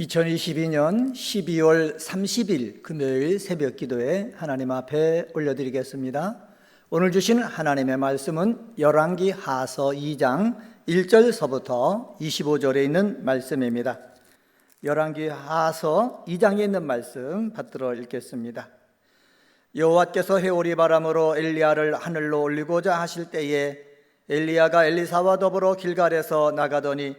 2022년 12월 30일 금요일 새벽 기도에 하나님 앞에 올려드리겠습니다. 오늘 주신 하나님의 말씀은 열왕기 하서 2장 1절서부터 25절에 있는 말씀입니다. 열왕기 하서 2장에 있는 말씀 받들어 읽겠습니다. 여호와께서 회오리 바람으로 엘리야를 하늘로 올리고자 하실 때에 엘리야가 엘리사와 더불어 길갈에서 나가더니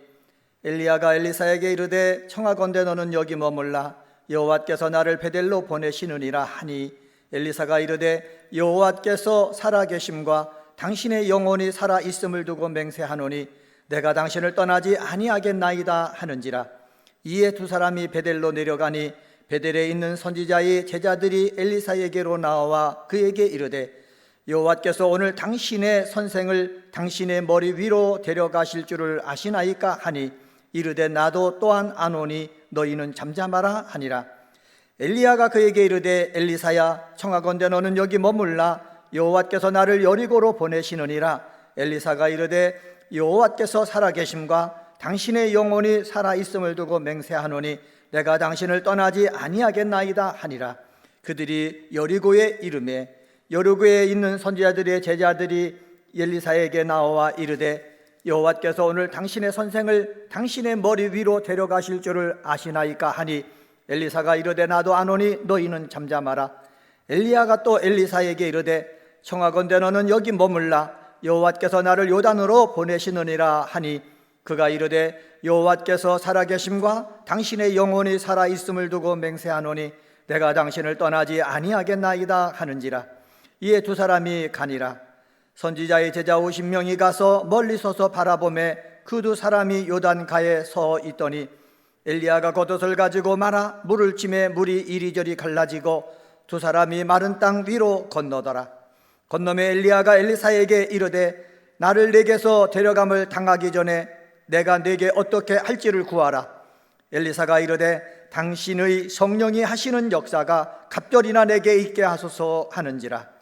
엘리야가 엘리사에게 이르되 청하건대 너는 여기 머물라 여호와께서 나를 베델로 보내시느니라 하니 엘리사가 이르되 여호와께서 살아계심과 당신의 영혼이 살아있음을 두고 맹세하노니 내가 당신을 떠나지 아니하겠나이다 하는지라. 이에 두 사람이 베델로 내려가니 베델에 있는 선지자의 제자들이 엘리사에게로 나와 그에게 이르되 여호와께서 오늘 당신의 선생을 당신의 머리 위로 데려가실 줄을 아시나이까 하니 이르되 나도 또한 아노니 너희는 잠잠하라 하니라. 엘리야가 그에게 이르되 엘리사야 청하건대 너는 여기 머물라 여호와께서 나를 여리고로 보내시느니라. 엘리사가 이르되 여호와께서 살아계심과 당신의 영혼이 살아있음을 두고 맹세하노니 내가 당신을 떠나지 아니하겠나이다 하니라. 그들이 여리고에 이르매 여리고에 있는 선지자들의 제자들이 엘리사에게 나와 이르되 여호와께서 오늘 당신의 선생을 당신의 머리 위로 데려가실 줄을 아시나이까 하니 엘리사가 이르되 나도 아노니 너희는 잠잠하라. 엘리야가 또 엘리사에게 이르되 청하건대 너는 여기 머물라 여호와께서 나를 요단으로 보내시느니라 하니 그가 이르되 여호와께서 살아계심과 당신의 영혼이 살아있음을 두고 맹세하노니 내가 당신을 떠나지 아니하겠나이다 하는지라. 이에 두 사람이 가니라. 선지자의 제자 50명이 가서 멀리 서서 바라보매 그 두 사람이 요단가에 서 있더니 엘리야가 겉옷을 가지고 말아 물을 치매 물이 이리저리 갈라지고 두 사람이 마른 땅 위로 건너더라. 건너매 엘리야가 엘리사에게 이르되 나를 내게서 데려감을 당하기 전에 내가 네게 어떻게 할지를 구하라. 엘리사가 이르되 당신의 성령이 하시는 역사가 갑절이나 내게 있게 하소서 하는지라.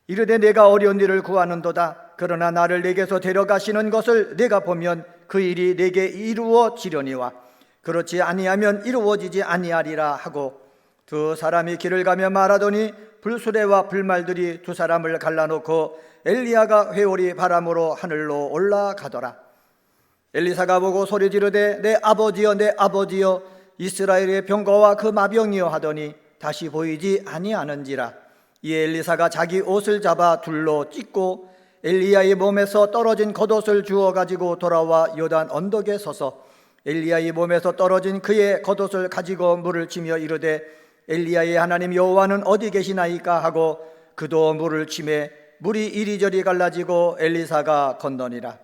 이르되 내가 어려운 일을 구하는도다. 그러나 나를 내게서 데려가시는 것을 내가 보면 그 일이 내게 이루어지려니와 그렇지 아니하면 이루어지지 아니하리라 하고 두 사람이 길을 가며 말하더니 불수레와 불말들이 두 사람을 갈라놓고 엘리야가 회오리 바람으로 하늘로 올라가더라. 엘리사가 보고 소리 지르되 내 아버지여 내 아버지여 이스라엘의 병거와 그 마병이여 하더니 다시 보이지 아니하는지라. 이에 엘리사가 자기 옷을 잡아 둘로 찢고 엘리야의 몸에서 떨어진 겉옷을 주워 가지고 돌아와 요단 언덕에 서서 엘리야의 몸에서 떨어진 그의 겉옷을 가지고 물을 치며 이르되 엘리야의 하나님 여호와는 어디 계시나이까 하고 그도 물을 치매 물이 이리저리 갈라지고 엘리사가 건너니라.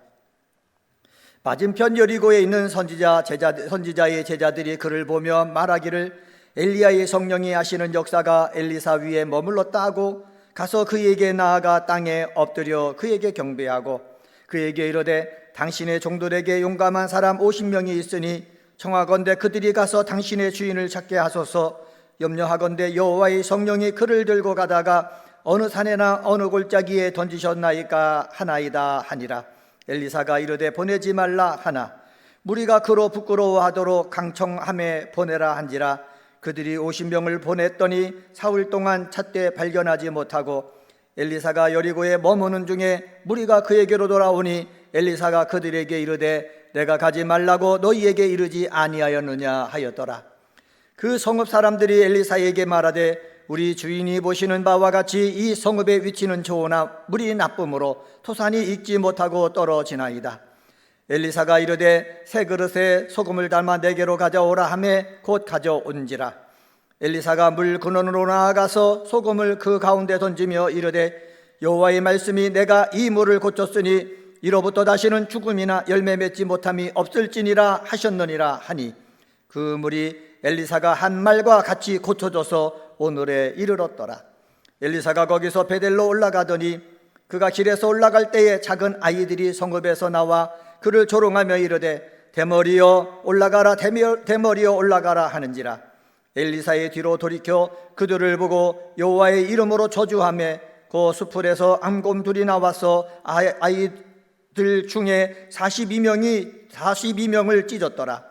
맞은편 여리고에 있는 선지자의 제자들이 그를 보며 말하기를 엘리야의 성령이 하시는 역사가 엘리사 위에 머물렀다 하고 가서 그에게 나아가 땅에 엎드려 그에게 경배하고 그에게 이르되 당신의 종들에게 용감한 사람 50명이 있으니 청하건대 그들이 가서 당신의 주인을 찾게 하소서. 염려하건대 여호와의 성령이 그를 들고 가다가 어느 산에나 어느 골짜기에 던지셨나이까 하나이다 하니라. 엘리사가 이르되 보내지 말라 하나 무리가 그로 부끄러워하도록 강청함에 보내라 한지라. 그들이 50명을 보냈더니 사흘 동안 찾되 발견하지 못하고 엘리사가 여리고에 머무는 중에 무리가 그에게로 돌아오니 엘리사가 그들에게 이르되 내가 가지 말라고 너희에게 이르지 아니하였느냐 하였더라. 그 성읍 사람들이 엘리사에게 말하되 우리 주인이 보시는 바와 같이 이 성읍의 위치는 좋으나 물이 나쁨으로 토산이 익지 못하고 떨어지나이다. 엘리사가 이르되 새 그릇에 소금을 담아 내게로 가져오라 하매 곧 가져온지라. 엘리사가 물 근원으로 나아가서 소금을 그 가운데 던지며 이르되 여호와의 말씀이 내가 이 물을 고쳤으니 이로부터 다시는 죽음이나 열매 맺지 못함이 없을지니라 하셨느니라 하니 그 물이 엘리사가 한 말과 같이 고쳐져서 오늘에 이르렀더라. 엘리사가 거기서 베델로 올라가더니 그가 길에서 올라갈 때에 작은 아이들이 성읍에서 나와 그를 조롱하며 이르되 대머리여 올라가라 대머리여 올라가라 하는지라. 엘리사의 뒤로 돌이켜 그들을 보고 여호와의 이름으로 저주하며 그 수풀에서 암곰 둘이 나와서 아이들 중에 42명을 찢었더라.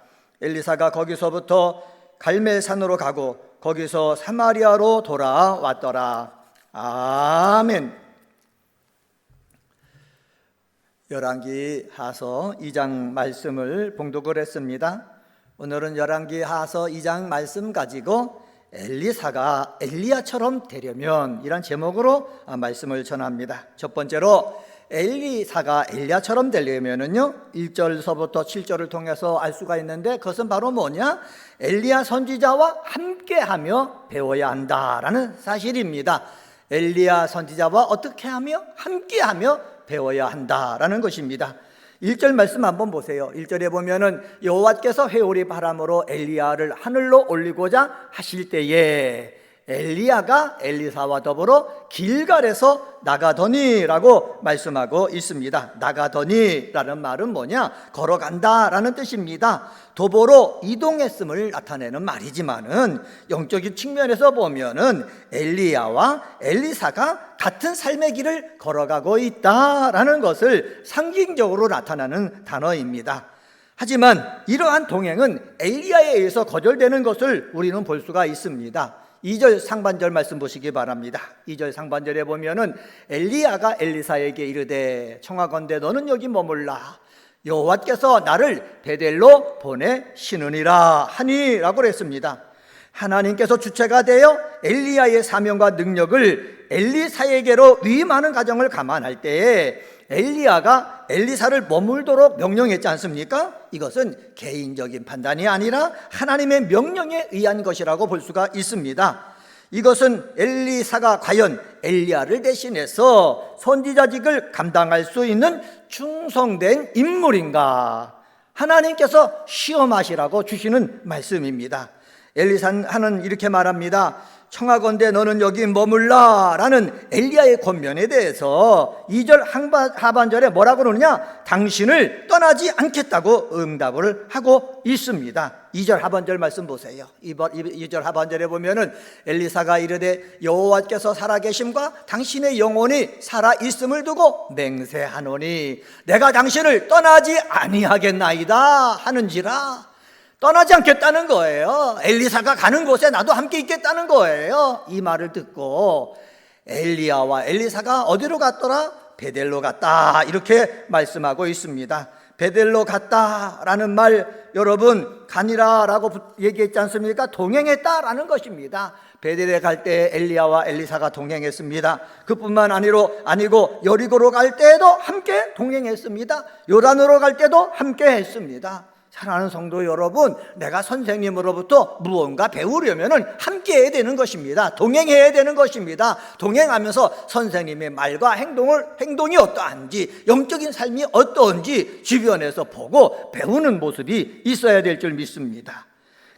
엘리사가 거기서부터 갈멜산으로 가고 거기서 사마리아로 돌아왔더라. 아멘. 열왕기하서 2장 말씀을 봉독을 했습니다. 오늘은 열왕기하서 2장 말씀 가지고 엘리사가 엘리야처럼 되려면, 이란 제목으로 말씀을 전합니다. 첫 번째로 엘리사가 엘리야처럼 되려면은요, 1절서부터 7절을 통해서 알 수가 있는데, 그것은 바로 뭐냐? 엘리야 선지자와 함께하며 배워야 한다라는 사실입니다. 엘리야 선지자와 어떻게 하며? 함께하며 배워야 한다라는 것입니다. 1절 말씀 한번 보세요. 1절에 보면은 여호와께서 회오리 바람으로 엘리야를 하늘로 올리고자 하실 때에 엘리야가 엘리사와 더불어 길갈에서 나가더니라고 말씀하고 있습니다. 나가더니라는 말은 뭐냐? 걸어간다라는 뜻입니다. 도보로 이동했음을 나타내는 말이지만은 영적인 측면에서 보면은 엘리야와 엘리사가 같은 삶의 길을 걸어가고 있다라는 것을 상징적으로 나타나는 단어입니다. 하지만 이러한 동행은 엘리야에 의해서 거절되는 것을 우리는 볼 수가 있습니다. 2절 상반절 말씀 보시기 바랍니다. 2절 상반절에 보면은 엘리야가 엘리사에게 이르되 청하건대 너는 여기 머물라, 여호와께서 나를 베델로 보내시느니라 하니라고 했습니다. 하나님께서 주체가 되어 엘리야의 사명과 능력을 엘리사에게로 위임하는 과정을 감안할 때에 엘리야가 엘리사를 머물도록 명령했지 않습니까? 이것은 개인적인 판단이 아니라 하나님의 명령에 의한 것이라고 볼 수가 있습니다. 이것은 엘리사가 과연 엘리야를 대신해서 선지자직을 감당할 수 있는 충성된 인물인가, 하나님께서 시험하시라고 주시는 말씀입니다. 엘리사는 이렇게 말합니다. 청하건대 너는 여기 머물라 라는 엘리야의 권면에 대해서 2절 하반절에 뭐라고 그러느냐? 당신을 떠나지 않겠다고 응답을 하고 있습니다. 2절 하반절 말씀 보세요. 2절 하반절에 보면은 엘리사가 이르되 여호와께서 살아계심과 당신의 영혼이 살아있음을 두고 맹세하노니 내가 당신을 떠나지 아니하겠나이다 하는지라. 떠나지 않겠다는 거예요. 엘리사가 가는 곳에 나도 함께 있겠다는 거예요. 이 말을 듣고 엘리야와 엘리사가 어디로 갔더라? 베델로 갔다, 이렇게 말씀하고 있습니다. 베델로 갔다라는 말, 여러분 가니라라고 얘기했지 않습니까? 동행했다라는 것입니다. 베델에 갈 때 엘리야와 엘리사가 동행했습니다. 그뿐만 아니고 여리고로 갈 때에도 함께 동행했습니다. 요단으로 갈 때도 함께 했습니다. 사랑하는 성도 여러분, 내가 선생님으로부터 무언가 배우려면 함께 해야 되는 것입니다. 동행해야 되는 것입니다. 동행하면서 선생님의 말과 행동이 어떠한지, 영적인 삶이 어떠한지 주변에서 보고 배우는 모습이 있어야 될 줄 믿습니다.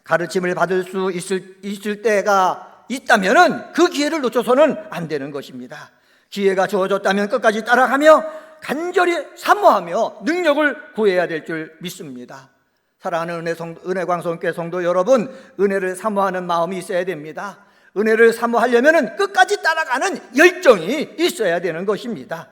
가르침을 받을 수 있을 때가 있다면 그 기회를 놓쳐서는 안 되는 것입니다. 기회가 주어졌다면 끝까지 따라가며 간절히 사모하며 능력을 구해야 될 줄 믿습니다. 사랑하는 은혜광성교회 성도 여러분, 은혜를 사모하는 마음이 있어야 됩니다. 은혜를 사모하려면 끝까지 따라가는 열정이 있어야 되는 것입니다.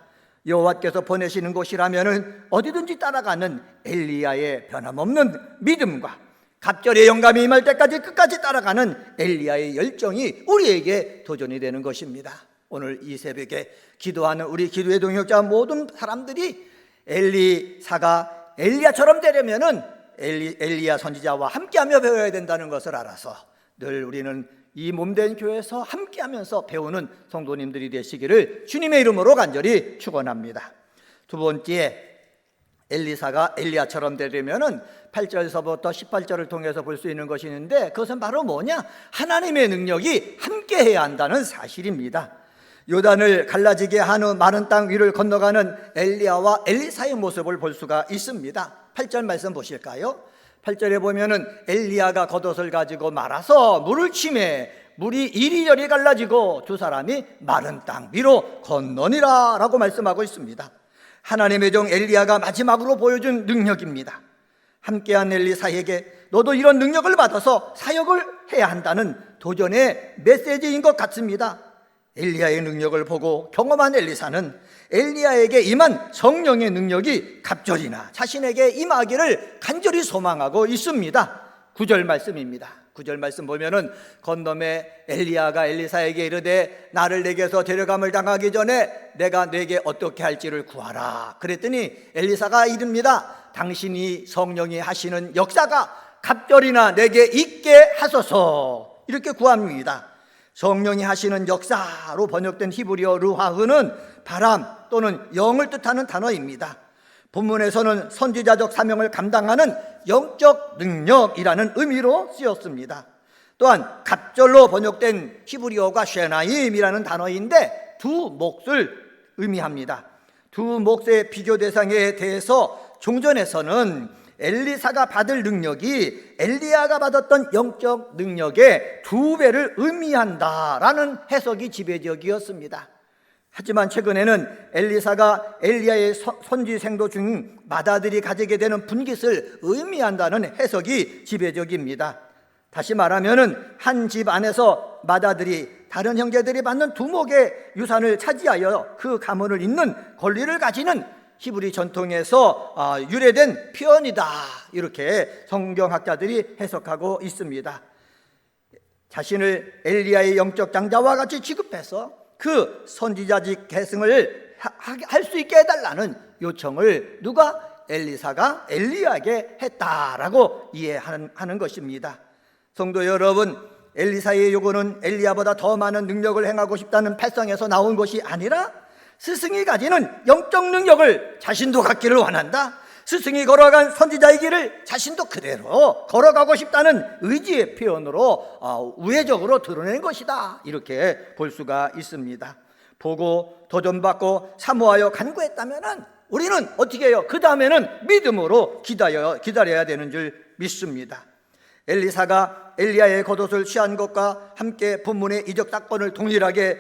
여호와께서 보내시는 곳이라면 어디든지 따라가는 엘리야의 변함없는 믿음과 갑절의 영감이 임할 때까지 끝까지 따라가는 엘리야의 열정이 우리에게 도전이 되는 것입니다. 오늘 이 새벽에 기도하는 우리 기도의 동역자 모든 사람들이 엘리사가 엘리야처럼 되려면은 엘리야 선지자와 함께하며 배워야 된다는 것을 알아서 늘 우리는 이 몸된 교회에서 함께하면서 배우는 성도님들이 되시기를 주님의 이름으로 간절히 축원합니다. 두 번째, 엘리사가 엘리야처럼 되려면은 8절서부터 18절을 통해서 볼 수 있는 것이 있는데, 그것은 바로 뭐냐? 하나님의 능력이 함께해야 한다는 사실입니다. 요단을 갈라지게 한 후 마른 땅 위를 건너가는 엘리야와 엘리사의 모습을 볼 수가 있습니다. 8절 말씀 보실까요? 8절에 보면은 엘리야가 겉옷을 가지고 말아서 물을 치매 물이 이리저리 갈라지고 두 사람이 마른 땅 위로 건너니라 라고 말씀하고 있습니다. 하나님의 종 엘리야가 마지막으로 보여준 능력입니다. 함께한 엘리사에게 너도 이런 능력을 받아서 사역을 해야 한다는 도전의 메시지인 것 같습니다. 엘리야의 능력을 보고 경험한 엘리사는 엘리야에게 임한 성령의 능력이 갑절이나 자신에게 임하기를 간절히 소망하고 있습니다. 9절 말씀입니다. 9절 말씀 보면은 건너매 엘리야가 엘리사에게 이르되 나를 내게서 데려감을 당하기 전에 내가 내게 어떻게 할지를 구하라. 그랬더니 엘리사가 이릅니다. 당신이 성령이 하시는 역사가 갑절이나 내게 있게 하소서. 이렇게 구합니다. 성령이 하시는 역사로 번역된 히브리어 르하흐는 바람 또는 영을 뜻하는 단어입니다. 본문에서는 선지자적 사명을 감당하는 영적 능력이라는 의미로 쓰였습니다. 또한 갑절로 번역된 히브리어가 쉐나임이라는 단어인데 두 몫을 의미합니다. 두 몫의 비교 대상에 대해서 종전에서는 엘리사가 받을 능력이 엘리야가 받았던 영적 능력의 2배를 의미한다라는 해석이 지배적이었습니다. 하지만 최근에는 엘리사가 엘리야의 선지 생도 중 맏아들이 가지게 되는 분깃을 의미한다는 해석이 지배적입니다. 다시 말하면 한 집 안에서 맏아들이 다른 형제들이 받는 두목의 유산을 차지하여 그 가문을 잇는 권리를 가지는 히브리 전통에서 유래된 표현이다, 이렇게 성경학자들이 해석하고 있습니다. 자신을 엘리야의 영적 장자와 같이 취급해서 그 선지자직 계승을 할 수 있게 해달라는 요청을 누가? 엘리사가 엘리야에게 했다라고 이해하는 것입니다. 성도 여러분, 엘리사의 요구는 엘리야보다 더 많은 능력을 행하고 싶다는 패성에서 나온 것이 아니라 스승이 가지는 영적 능력을 자신도 갖기를 원한다. 스승이 걸어간 선지자의 길을 자신도 그대로 걸어가고 싶다는 의지의 표현으로 우회적으로 드러낸 것이다, 이렇게 볼 수가 있습니다. 보고 도전받고 사모하여 간구했다면 우리는 어떻게 해요? 그 다음에는 믿음으로 기다려야 되는 줄 믿습니다. 엘리사가 엘리야의 겉옷을 취한 것과 함께 본문의 이적 사건을 동일하게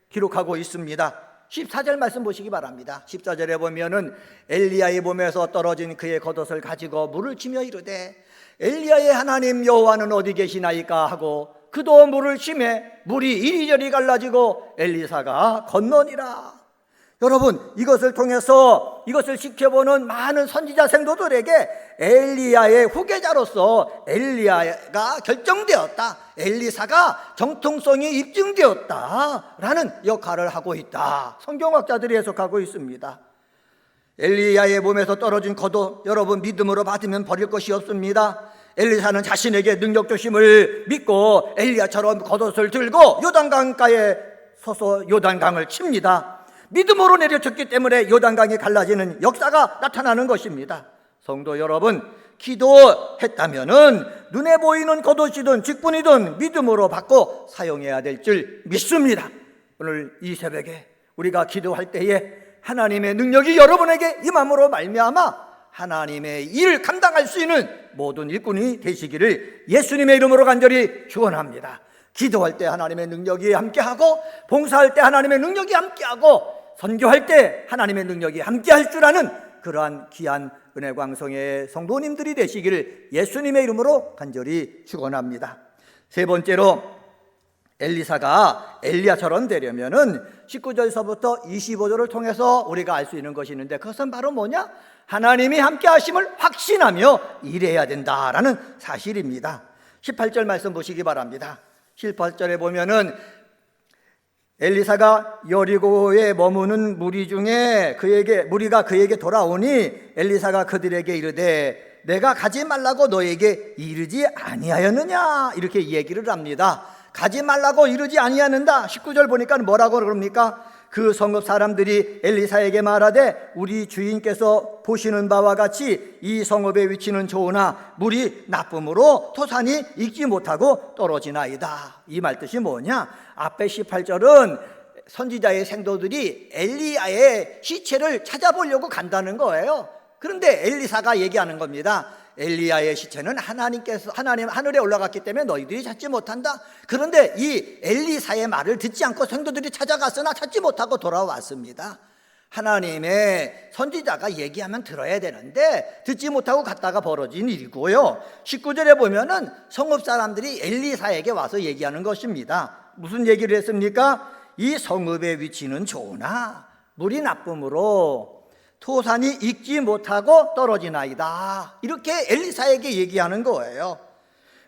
기록하고 있습니다. 14절 말씀 보시기 바랍니다. 14절에 보면은 엘리야의 몸에서 떨어진 그의 겉옷을 가지고 물을 치며 이르되 엘리야의 하나님 여호와는 어디 계시나이까 하고 그도 물을 치매 물이 이리저리 갈라지고 엘리사가 건너니라. 여러분, 이것을 통해서 이것을 지켜보는 많은 선지자 생도들에게 엘리야의 후계자로서 엘리야가 결정되었다, 엘리사가 정통성이 입증되었다라는 역할을 하고 있다, 성경학자들이 해석하고 있습니다. 엘리야의 몸에서 떨어진 겉옷, 여러분 믿음으로 받으면 버릴 것이 없습니다. 엘리사는 자신에게 능력 조심을 믿고 엘리야처럼 겉옷을 들고 요단강가에 서서 요단강을 칩니다. 믿음으로 내려쳤기 때문에 요단강이 갈라지는 역사가 나타나는 것입니다. 성도 여러분, 기도했다면은 눈에 보이는 겉옷이든 직분이든 믿음으로 받고 사용해야 될 줄 믿습니다. 오늘 이 새벽에 우리가 기도할 때에 하나님의 능력이 여러분에게 임함으로 말미암아 하나님의 일을 감당할 수 있는 모든 일꾼이 되시기를 예수님의 이름으로 간절히 축원합니다. 기도할 때 하나님의 능력이 함께하고, 봉사할 때 하나님의 능력이 함께하고, 선교할 때 하나님의 능력이 함께할 줄 아는 그러한 귀한 은혜광성의 성도님들이 되시기를 예수님의 이름으로 간절히 축원합니다. 세 번째로, 엘리사가 엘리야처럼 되려면은 19절서부터 25절을 통해서 우리가 알 수 있는 것이 있는데, 그것은 바로 뭐냐? 하나님이 함께 하심을 확신하며 일해야 된다라는 사실입니다. 18절 말씀 보시기 바랍니다. 18절에 보면은 엘리사가 여리고에 머무는 무리 중에 무리가 그에게 돌아오니 엘리사가 그들에게 이르되 내가 가지 말라고 너에게 이르지 아니하였느냐, 이렇게 얘기를 합니다. 가지 말라고 이르지 아니하는다. 19절 보니까 뭐라고 그럽니까? 그 성읍 사람들이 엘리사에게 말하되 우리 주인께서 보시는 바와 같이 이 성읍의 위치는 좋으나 물이 나쁨으로 토산이 익지 못하고 떨어지나이다. 이 말 뜻이 뭐냐? 앞에 18절은 선지자의 생도들이 엘리야의 시체를 찾아보려고 간다는 거예요. 그런데 엘리사가 얘기하는 겁니다. 엘리야의 시체는 하나님 하늘에 올라갔기 때문에 너희들이 찾지 못한다. 그런데 이 엘리사의 말을 듣지 않고 성도들이 찾아갔으나 찾지 못하고 돌아왔습니다. 하나님의 선지자가 얘기하면 들어야 되는데 듣지 못하고 갔다가 벌어진 일이고요. 19절에 보면은 성읍 사람들이 엘리사에게 와서 얘기하는 것입니다. 무슨 얘기를 했습니까? 이 성읍의 위치는 좋으나 물이 나쁨으로 토산이 익지 못하고 떨어지나이다. 이렇게 엘리사에게 얘기하는 거예요.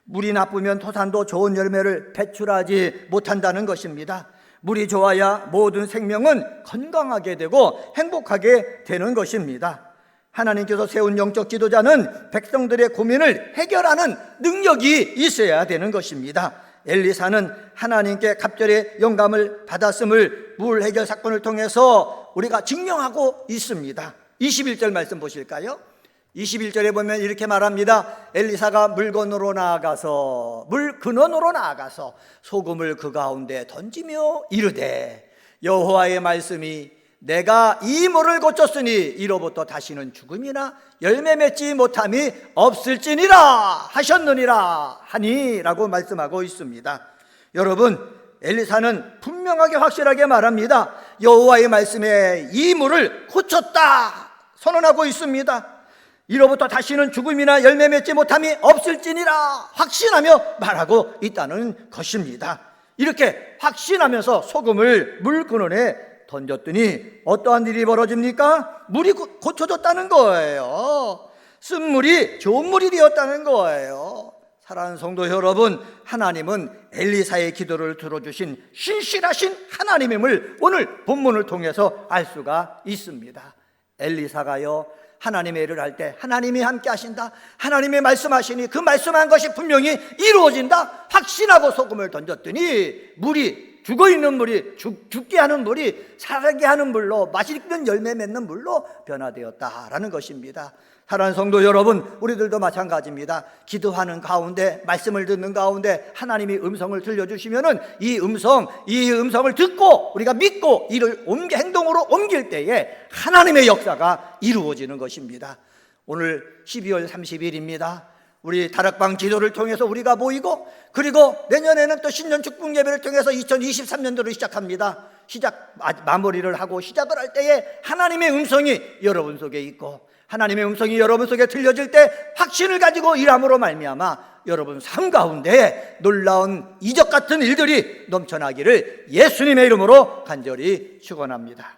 물이 나쁘면 토산도 좋은 열매를 배출하지 못한다는 것입니다. 물이 좋아야 모든 생명은 건강하게 되고 행복하게 되는 것입니다. 하나님께서 세운 영적 지도자는 백성들의 고민을 해결하는 능력이 있어야 되는 것입니다. 엘리사는 하나님께 갑절의 영감을 받았음을 물 해결 사건을 통해서 우리가 증명하고 있습니다. 21절 말씀 보실까요? 21절에 보면 이렇게 말합니다. 엘리사가 물 근원으로 나아가서 소금을 그 가운데 던지며 이르되 여호와의 말씀이 내가 이 물을 고쳤으니 이로부터 다시는 죽음이나 열매 맺지 못함이 없을지니라 하셨느니라 하니라고 말씀하고 있습니다. 여러분, 엘리사는 분명하게 확실하게 말합니다. 여호와의 말씀에 이 물을 고쳤다 선언하고 있습니다. 이로부터 다시는 죽음이나 열매 맺지 못함이 없을지니라 확신하며 말하고 있다는 것입니다. 이렇게 확신하면서 소금을 물 근원에 던졌더니 어떠한 일이 벌어집니까? 물이 고쳐졌다는 거예요. 쓴 물이 좋은 물이 되었다는 거예요. 사랑하는 성도 여러분, 하나님은 엘리사의 기도를 들어주신 신실하신 하나님임을 오늘 본문을 통해서 알 수가 있습니다. 엘리사가요, 하나님의 일을 할 때 하나님이 함께 하신다, 하나님의 말씀하시니 그 말씀한 것이 분명히 이루어진다 확신하고 소금을 던졌더니 물이, 죽어있는 물이 죽게 하는 물이 살게 하는 물로, 맛있는 열매 맺는 물로 변화되었다라는 것입니다. 사랑하는 성도 여러분, 우리들도 마찬가지입니다. 기도하는 가운데, 말씀을 듣는 가운데 하나님이 음성을 들려주시면은 이 음성을 듣고 우리가 믿고 이를 행동으로 옮길 때에 하나님의 역사가 이루어지는 것입니다. 오늘 12월 30일입니다. 우리 다락방 기도를 통해서 우리가 모이고, 그리고 내년에는 또 신년 축복 예배를 통해서 2023년도를 시작합니다. 마무리를 하고 시작을 할 때에 하나님의 음성이 여러분 속에 있고, 하나님의 음성이 여러분 속에 들려질 때 확신을 가지고 일함으로 말미암아 여러분 삶 가운데 놀라운 이적 같은 일들이 넘쳐나기를 예수님의 이름으로 간절히 축원합니다.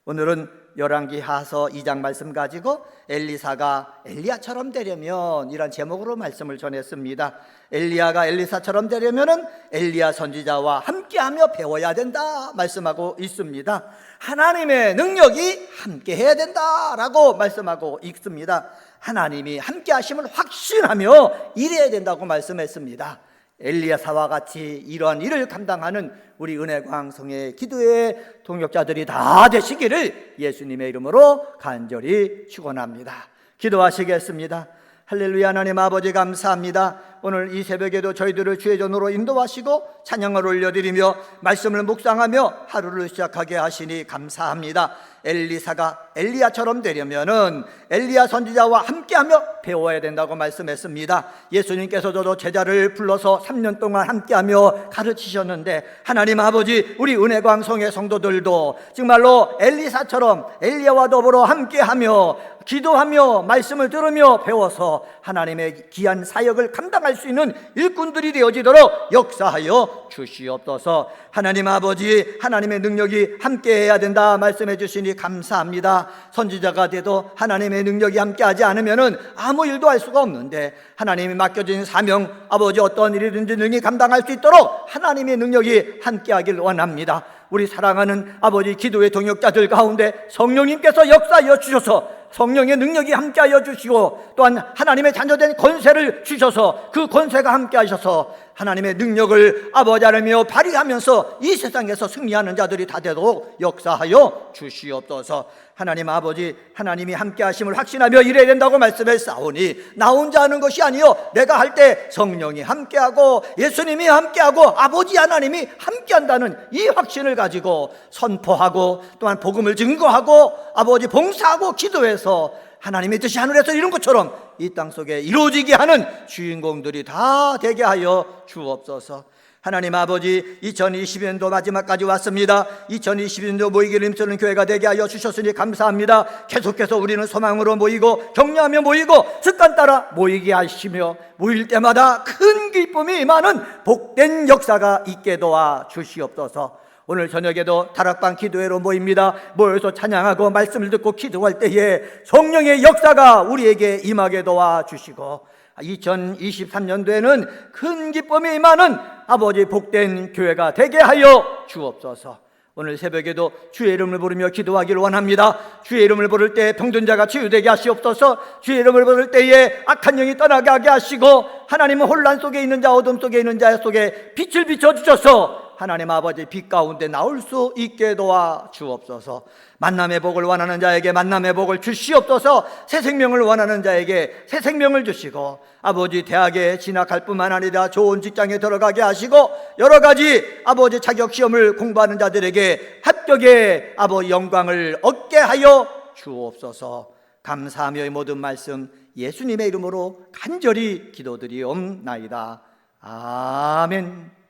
오늘은 열왕기하서 2장 말씀 가지고 엘리사가 엘리야처럼 되려면 이란 제목으로 말씀을 전했습니다. 엘리야가 엘리사처럼 되려면은 엘리야 선지자와 함께하며 배워야 된다 말씀하고 있습니다. 하나님의 능력이 함께해야 된다라고 말씀하고 있습니다. 하나님이 함께하심을 확신하며 일해야 된다고 말씀했습니다. 엘리야사와 같이 이러한 일을 감당하는 우리 은혜광성의 기도의 동역자들이 다 되시기를 예수님의 이름으로 간절히 축원합니다. 기도하시겠습니다. 할렐루야. 하나님 아버지 감사합니다. 오늘 이 새벽에도 저희들을 주의 전으로 인도하시고 찬양을 올려드리며 말씀을 묵상하며 하루를 시작하게 하시니 감사합니다. 엘리사가 엘리야처럼 되려면은 엘리야 선지자와 함께하며 배워야 된다고 말씀했습니다. 예수님께서도 제자를 불러서 3년 동안 함께하며 가르치셨는데, 하나님 아버지, 우리 은혜광성의 성도들도 정말로 엘리사처럼 엘리야와 더불어 함께하며 기도하며 말씀을 들으며 배워서 하나님의 귀한 사역을 감당할 수 있는 일꾼들이 되어지도록 역사하여 주시옵소서. 하나님 아버지, 하나님의 능력이 함께해야 된다 말씀해 주시니 감사합니다. 선지자가 돼도 하나님의 능력이 함께하지 않으면 아무 일도 할 수가 없는데, 하나님이 맡겨진 사명, 아버지 어떤 일이든지 능히 감당할 수 있도록 하나님의 능력이 함께하길 원합니다. 우리 사랑하는 아버지 기도의 동역자들 가운데 성령님께서 역사하여 주셔서 성령의 능력이 함께하여 주시고, 또한 하나님의 자녀된 권세를 주셔서 그 권세가 함께하셔서 하나님의 능력을 아버지 하나님이여 발휘하면서 이 세상에서 승리하는 자들이 다 되도록 역사하여 주시옵소서. 하나님 아버지, 하나님이 함께하심을 확신하며 일해야 된다고 말씀했사오니 나 혼자 하는 것이 아니요 내가 할 때 성령이 함께하고 예수님이 함께하고 아버지 하나님이 함께한다는 이 확신을 가지고 선포하고, 또한 복음을 증거하고 아버지 봉사하고 기도해서 하나님의 뜻이 하늘에서 이룬 것처럼 이 땅 속에 이루어지게 하는 주인공들이 다 되게 하여 주옵소서. 하나님 아버지, 2020년도 마지막까지 왔습니다. 2020년도 모이기를 힘쓰는 교회가 되게 하여 주셨으니 감사합니다. 계속해서 우리는 소망으로 모이고 격려하며 모이고 습관 따라 모이게 하시며, 모일 때마다 큰 기쁨이 임하는 복된 역사가 있게 도와 주시옵소서. 오늘 저녁에도 다락방 기도회로 모입니다. 모여서 찬양하고 말씀을 듣고 기도할 때에 성령의 역사가 우리에게 임하게 도와주시고 2023년도에는 큰 기쁨이 임하는 아버지 복된 교회가 되게 하여 주옵소서. 오늘 새벽에도 주의 이름을 부르며 기도하기를 원합니다. 주의 이름을 부를 때 병든 자가 치유되게 하시옵소서. 주의 이름을 부를 때에 악한 영이 떠나게 하게 하시고, 하나님은 혼란 속에 있는 자, 어둠 속에 있는 자 속에 빛을 비춰주셔서 하나님 아버지 빛 가운데 나올 수 있게 도와 주옵소서. 만남의 복을 원하는 자에게 만남의 복을 주시옵소서. 새 생명을 원하는 자에게 새 생명을 주시고, 아버지 대학에 진학할 뿐만 아니라 좋은 직장에 들어가게 하시고, 여러 가지 아버지 자격 시험을 공부하는 자들에게 합격의 아버지 영광을 얻게 하여 주옵소서. 감사하며 이 모든 말씀 예수님의 이름으로 간절히 기도드리옵나이다. 아멘.